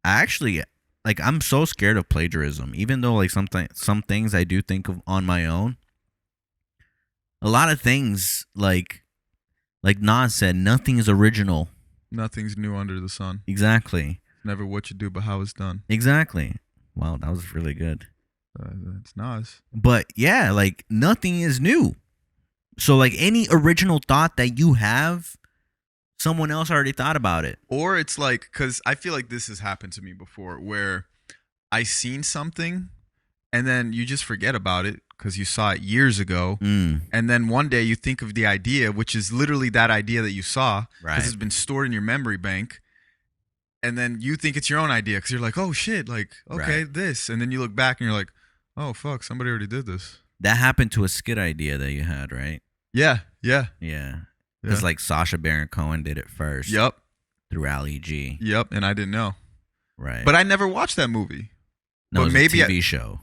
I actually like. I'm so scared of plagiarism, even though like some things I do think of on my own. A lot of things like Nas said, nothing is original. Nothing's new under the sun. Exactly. Never what you do, but how it's done. Exactly. Wow, that was really good. It's Nas. But yeah, like nothing is new. So like any original thought that you have, someone else already thought about it. Or it's like, because I feel like this has happened to me before, where I seen something and then you just forget about it because you saw it years ago. And then one day you think of the idea, which is literally that idea that you saw, because it's been stored in your memory bank. And then you think it's your own idea because you're like, oh shit, like, okay, this. And then you look back and you're like, oh fuck, somebody already did this. That happened to a skit idea that you had, right? Yeah. Because like Sacha Baron Cohen did it first. Yep. Through Ali G. Yep, and I didn't know. Right. But I never watched that movie. No, but it's maybe a TV show.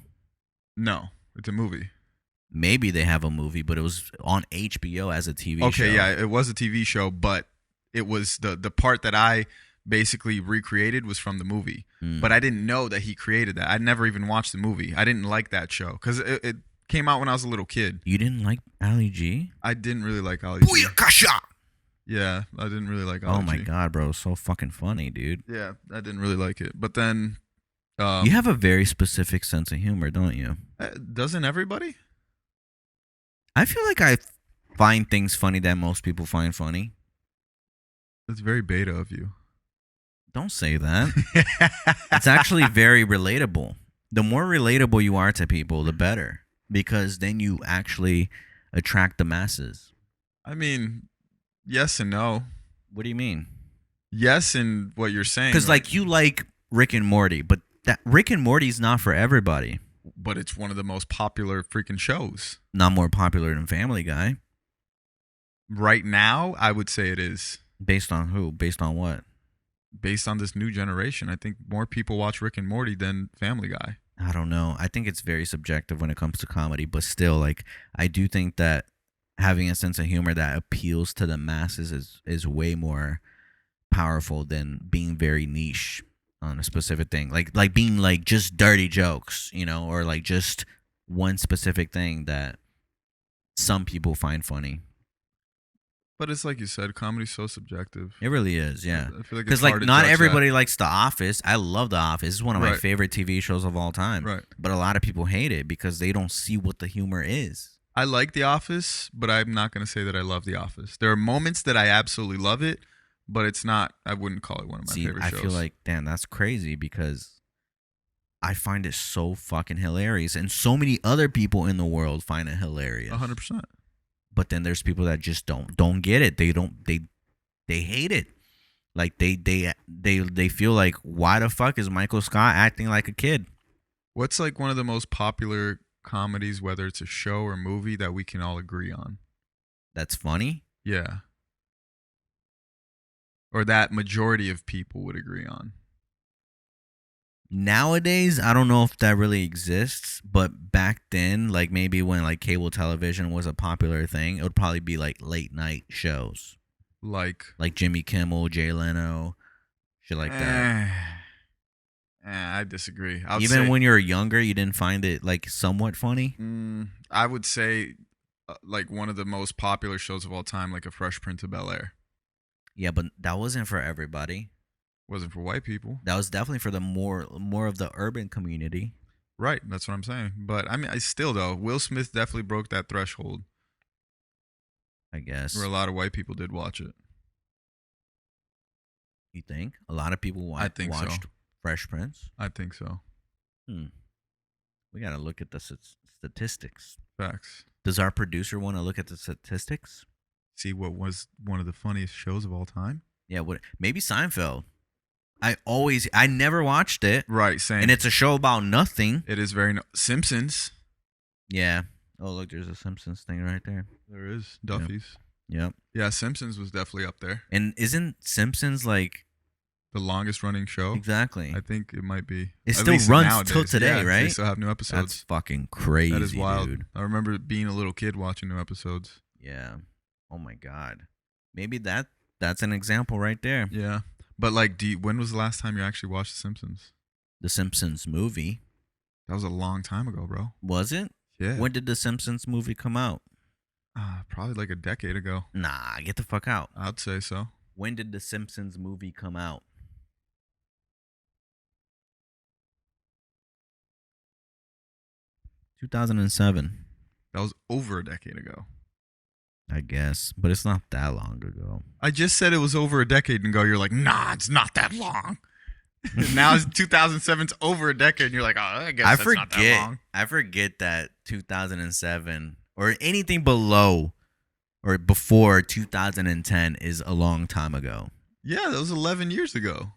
No, it's a movie. Maybe they have a movie, but it was on HBO as a TV show. Okay, yeah, it was a TV show, but it was the part that I basically recreated was from the movie. But I didn't know that he created that. I never even watched the movie. I didn't like that show because it came out when I was a little kid. You didn't like Ali G? I didn't really like Ali G. Booyakasha! Yeah, I didn't really like Ali G. Oh my god, bro, so fucking funny, dude. Yeah, I didn't really like it. But then you have a very specific sense of humor, don't you? Doesn't everybody? I feel like I find things funny that most people find funny. That's very beta of you. Don't say that. It's actually very relatable. The more relatable you are to people, the better. Because then you actually attract the masses. I mean, yes and no. What do you mean? Yes, in what you're saying. Because like you like Rick and Morty, but that Rick and Morty's not for everybody. But it's one of the most popular freaking shows. Not more popular than Family Guy. Right now, I would say it is. Based on who? Based on what? Based on this new generation. I think more people watch Rick and Morty than Family Guy. I don't know. I think it's very subjective when it comes to comedy, but still, like, I do think that having a sense of humor that appeals to the masses is way more powerful than being very niche on a specific thing. Like being like just dirty jokes, you know, or like just one specific thing that some people find funny. But it's like you said, comedy's so subjective. It really is, yeah. I feel like because like not everybody likes The Office. I love The Office. It's one of my favorite TV shows of all time. Right. But a lot of people hate it because they don't see what the humor is. I like The Office, but I'm not going to say that I love The Office. There are moments that I absolutely love it, but it's not. I wouldn't call it one of my favorite shows. I feel like, damn, that's crazy because I find it so fucking hilarious, and so many other people in the world find it hilarious. 100%. But then there's people that just don't get it. They hate it. Like they feel like, why the fuck is Michael Scott acting like a kid? What's like one of the most popular comedies, whether it's a show or movie, that we can all agree on? That's funny? Yeah. Or that majority of people would agree on. Nowadays, I don't know if that really exists, but back then, like maybe when like cable television was a popular thing, it would probably be like late night shows. Like Jimmy Kimmel, Jay Leno, shit like that. I disagree. Even when you were younger, you didn't find it like somewhat funny? I would say like one of the most popular shows of all time, like a Fresh Prince of Bel-Air. Yeah, but that wasn't for everybody. Wasn't for white people. That was definitely for the more of the urban community. Right, that's what I'm saying. But I mean, I still though, Will Smith definitely broke that threshold. I guess. Where a lot of white people did watch it. You think? A lot of people watched Fresh Prince? I think so. We got to look at the statistics. Facts. Does our producer want to look at the statistics? See what was one of the funniest shows of all time? Yeah, maybe Seinfeld. I never watched it. Right, same. And it's a show about nothing. It is very Simpsons. Yeah. Oh, look, there's a Simpsons thing right there. There is. Duffy's. Yep. Yeah, Simpsons was definitely up there. And isn't Simpsons like the longest running show? Exactly. I think it might be. It still runs till today, right? They still have new episodes. That's fucking crazy. That is wild. Dude. I remember being a little kid watching new episodes. Yeah. Oh my God. Maybe that's an example right there. Yeah. But like, when was the last time you actually watched The Simpsons? The Simpsons movie. That was a long time ago, bro. Was it? Yeah. When did the Simpsons movie come out? Probably like a decade ago. Nah, get the fuck out. I'd say so. When did the Simpsons movie come out? 2007. That was over a decade ago. I guess, but it's not that long ago. I just said it was over a decade ago. You're like, nah, it's not that long. Now it's 2007's over a decade, and you're like, oh, I guess that's not that long. I forget that 2007 or anything below or before 2010 is a long time ago. Yeah, that was 11 years ago.